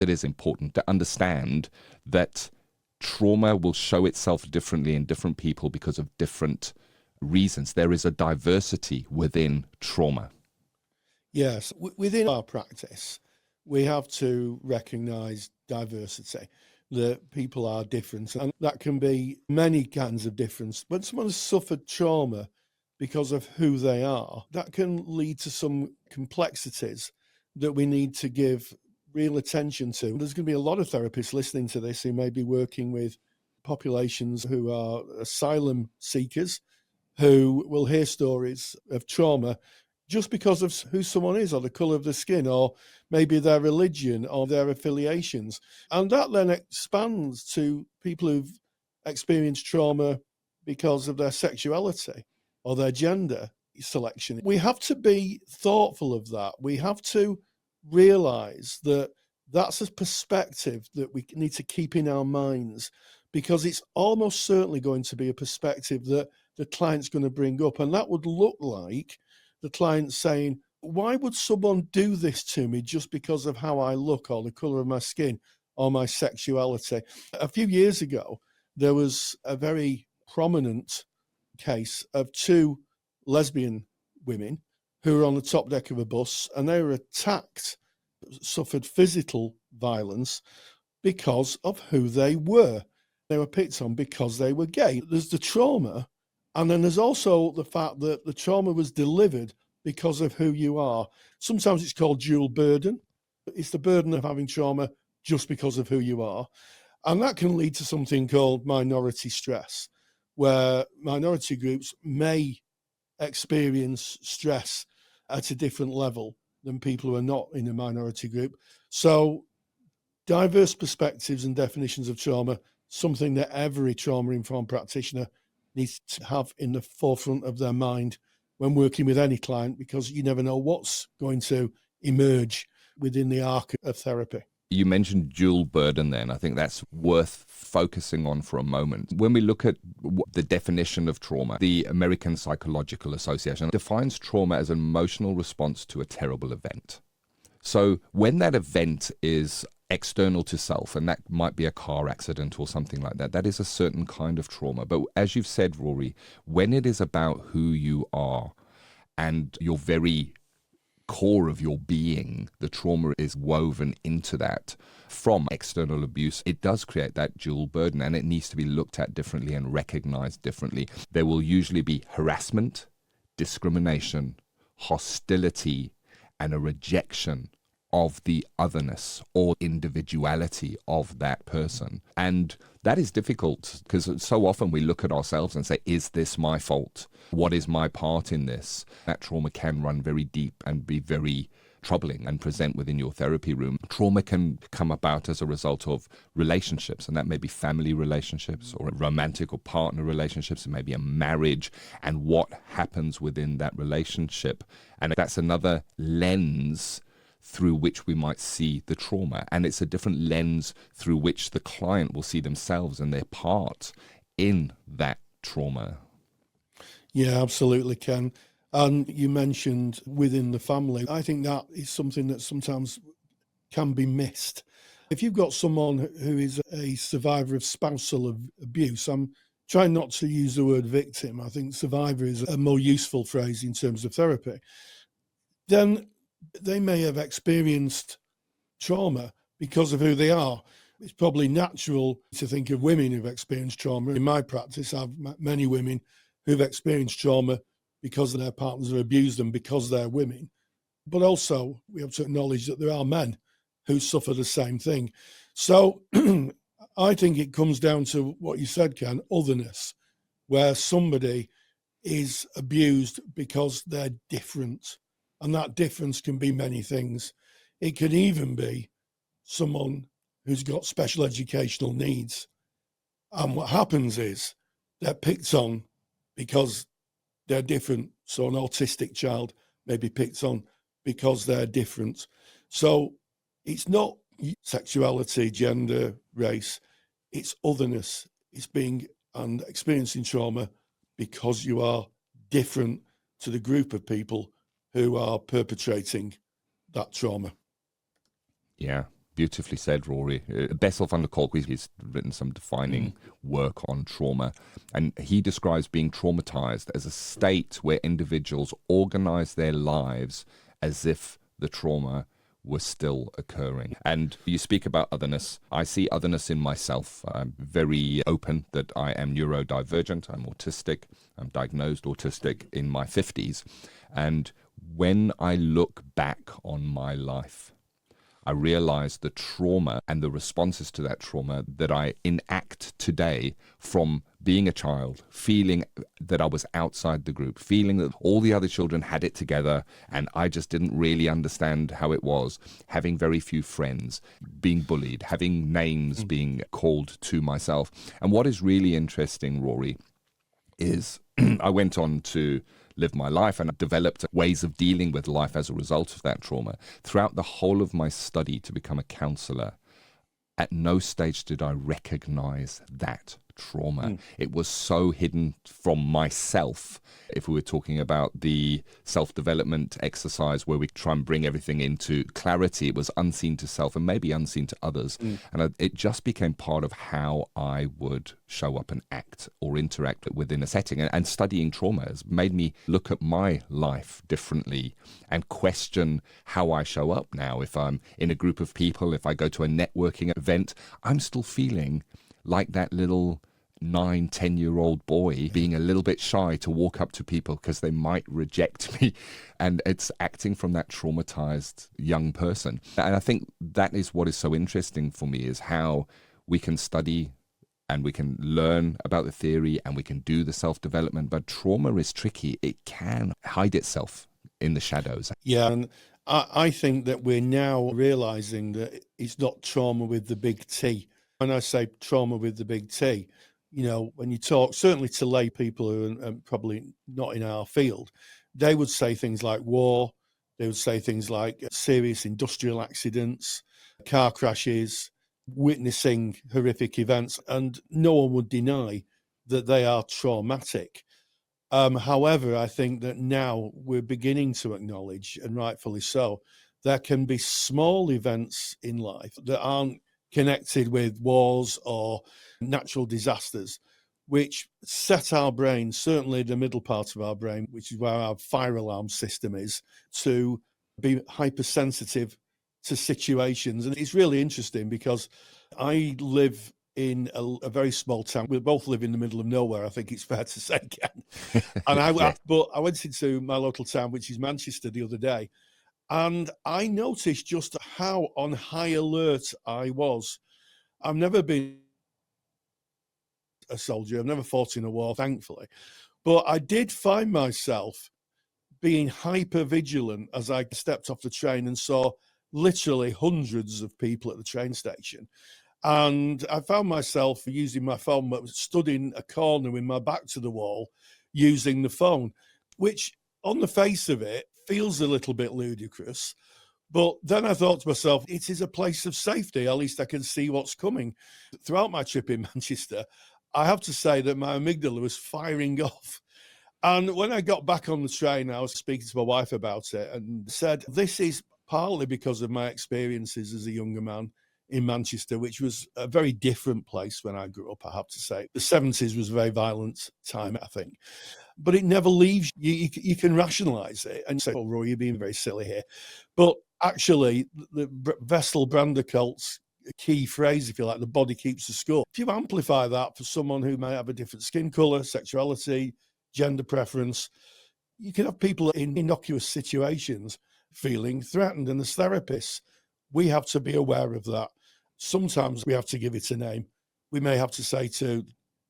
It is important to understand that trauma will show itself differently in different people because of different reasons. There is a diversity within trauma. Yes, within our practice, we have to recognise diversity, that people are different, and that can be many kinds of difference. When someone has suffered trauma because of who they are, that can lead to some complexities that we need to give real attention to. There's going to be a lot of therapists listening to this who may be working with populations who are asylum seekers, who will hear stories of trauma just because of who someone is, or the colour of the skin, or maybe their religion or their affiliations. And that then expands to people who've experienced trauma because of their sexuality or their gender selection. We have to be thoughtful of that. We have to realise that that's a perspective that we need to keep in our minds, because it's almost certainly going to be a perspective that the client's going to bring up. And that would look like the client saying, why would someone do this to me just because of how I look, or the colour of my skin, or my sexuality? A few years ago, there was a very prominent case of two lesbian women who were on the top deck of a bus, and they were attacked, suffered physical violence because of who they were. They were picked on because they were gay. There's the trauma, and then there's also the fact that the trauma was delivered because of who you are. Sometimes it's called dual burden. It's the burden of having trauma just because of who you are. And that can lead to something called minority stress, where minority groups may experience stress at a different level than people who are not in a minority group. So diverse perspectives and definitions of trauma, something that every trauma-informed practitioner needs to have in the forefront of their mind when working with any client, because you never know what's going to emerge within the arc of therapy. You mentioned dual burden then. I think that's worth focusing on for a moment. When we look at the definition of trauma, the American Psychological Association defines trauma as an emotional response to a terrible event. So when that event is external to self, and that might be a car accident or something like that, that is a certain kind of trauma. But as you've said, Rory, when it is about who you are and your very core of your being, the trauma is woven into that from external abuse, it does create that dual burden, and it needs to be looked at differently and recognized differently. There will usually be harassment, discrimination, hostility, and a rejection of the otherness or individuality of that person. And that is difficult, because so often we look at ourselves and say, is this my fault? What is my part in this? That trauma can run very deep and be very troubling and present within your therapy room. Trauma can come about as a result of relationships, and that may be family relationships or romantic or partner relationships. It may be a marriage and what happens within that relationship. And that's another lens through which we might see the trauma. And it's a different lens through which the client will see themselves and their part in that trauma. Yeah, absolutely, Ken. And you mentioned within the family. I think that is something that sometimes can be missed. If you've got someone who is a survivor of spousal abuse, I'm trying not to use the word victim. I think survivor is a more useful phrase in terms of therapy. Then they may have experienced trauma because of who they are. It's probably natural to think of women who've experienced trauma. In my practice, I've met many women who've experienced trauma because their partners have abused them because they're women. But also, we have to acknowledge that there are men who suffer the same thing. So I think it comes down to what you said, Ken, otherness, where somebody is abused because they're different. And that difference can be many things. It could even be someone who's got special educational needs. And what happens is they're picked on because they're different. So an autistic child may be picked on because they're different. So it's not sexuality, gender, race. It's otherness. It's being and experiencing trauma because you are different to the group of people who are perpetrating that trauma. Yeah, Beautifully said, Rory. Bessel van der Kolk, he's written some defining work on trauma, and he describes being traumatized as a state where individuals organize their lives as if the trauma was still occurring. And you speak about otherness. I see otherness in myself. I'm very open that I am neurodivergent. I'm autistic. I'm diagnosed autistic in my 50s. And when I look back on my life, I realize the trauma and the responses to that trauma that I enact today from being a child, feeling that I was outside the group, feeling that all the other children had it together and I just didn't really understand how it was, having very few friends, being bullied, having names being called to myself. And what is really interesting, Rory, is I went on to live my life and developed ways of dealing with life as a result of that trauma. Throughout the whole of my study to become a counselor, at no stage did I recognize that trauma. It was so hidden from myself. If we were talking about the self-development exercise where we try and bring everything into clarity, it was unseen to self and maybe unseen to others. And it just became part of how I would show up and act or interact within a setting. And studying trauma has made me look at my life differently and question how I show up now. If I'm in a group of people, if I go to a networking event, I'm still feeling like that little 9-10-year-old boy being a little bit shy to walk up to people because they might reject me, and it's acting from that traumatized young person. And I think that is what is so interesting for me, is how we can study and we can learn about the theory and we can do the self-development, but trauma is tricky. It can hide itself in the shadows. Yeah, and I think that we're now realizing that it's not trauma with the big T. When I say trauma with the big T, you know, when you talk, certainly to lay people who are probably not in our field, they would say things like war, they would say things like serious industrial accidents, car crashes, witnessing horrific events, and no one would deny that they are traumatic. However, I think that now we're beginning to acknowledge, and rightfully so, there can be small events in life that aren't connected with wars or natural disasters, which set our brain, certainly the middle part of our brain, which is where our fire alarm system is, to be hypersensitive to situations. And it's really interesting because I live in a very small town. We both live in the middle of nowhere, I think it's fair to say, Ken. And but I went into my local town, which is Manchester, the other day, and I noticed just how on high alert I was. I've never been a soldier. I've never fought in a war, thankfully. But I did find myself being hyper vigilant as I stepped off the train and saw literally hundreds of people at the train station. And I found myself using my phone, but stood in a corner with my back to the wall using the phone, which on the face of it feels a little bit ludicrous. But then I thought to myself, it is a place of safety. At least I can see what's coming. Throughout my trip in Manchester, I have to say that my amygdala was firing off. And when I got back on the train, I was speaking to my wife about it and said, this is partly because of my experiences as a younger man in Manchester, which was a very different place when I grew up, I have to say. The 70s was a very violent time, I think. But it never leaves you. You can rationalise it and say, oh, Roy, you're being very silly here. But actually, the Bessel van der Kolk's key phrase, if you like, the body keeps the score. If you amplify that for someone who may have a different skin colour, sexuality, gender preference, you can have people in innocuous situations feeling threatened. And as therapists, we have to be aware of that. Sometimes we have to give it a name. We may have to say to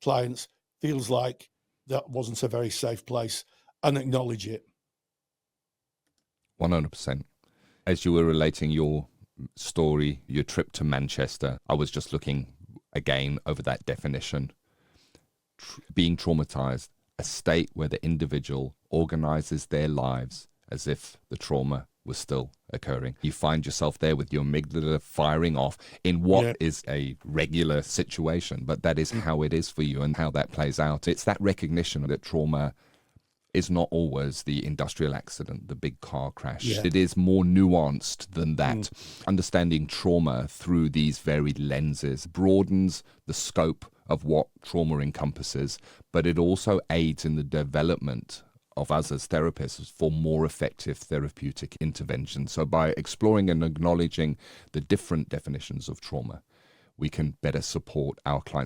clients, feels like that wasn't a very safe place, and acknowledge it. 100%. As you were relating your story, your trip to Manchester, I was just looking again over that definition. Being traumatized, a state where the individual organizes their lives as if the trauma was still occurring. You find yourself there with your amygdala firing off in what is a regular situation, but that is how it is for you and how that plays out. It's that recognition that trauma is not always the industrial accident, the big car crash. Yeah. It is more nuanced than that. Understanding trauma through these varied lenses broadens the scope of what trauma encompasses, but it also aids in the development of us as therapists for more effective therapeutic intervention. So by exploring and acknowledging the different definitions of trauma, we can better support our clients.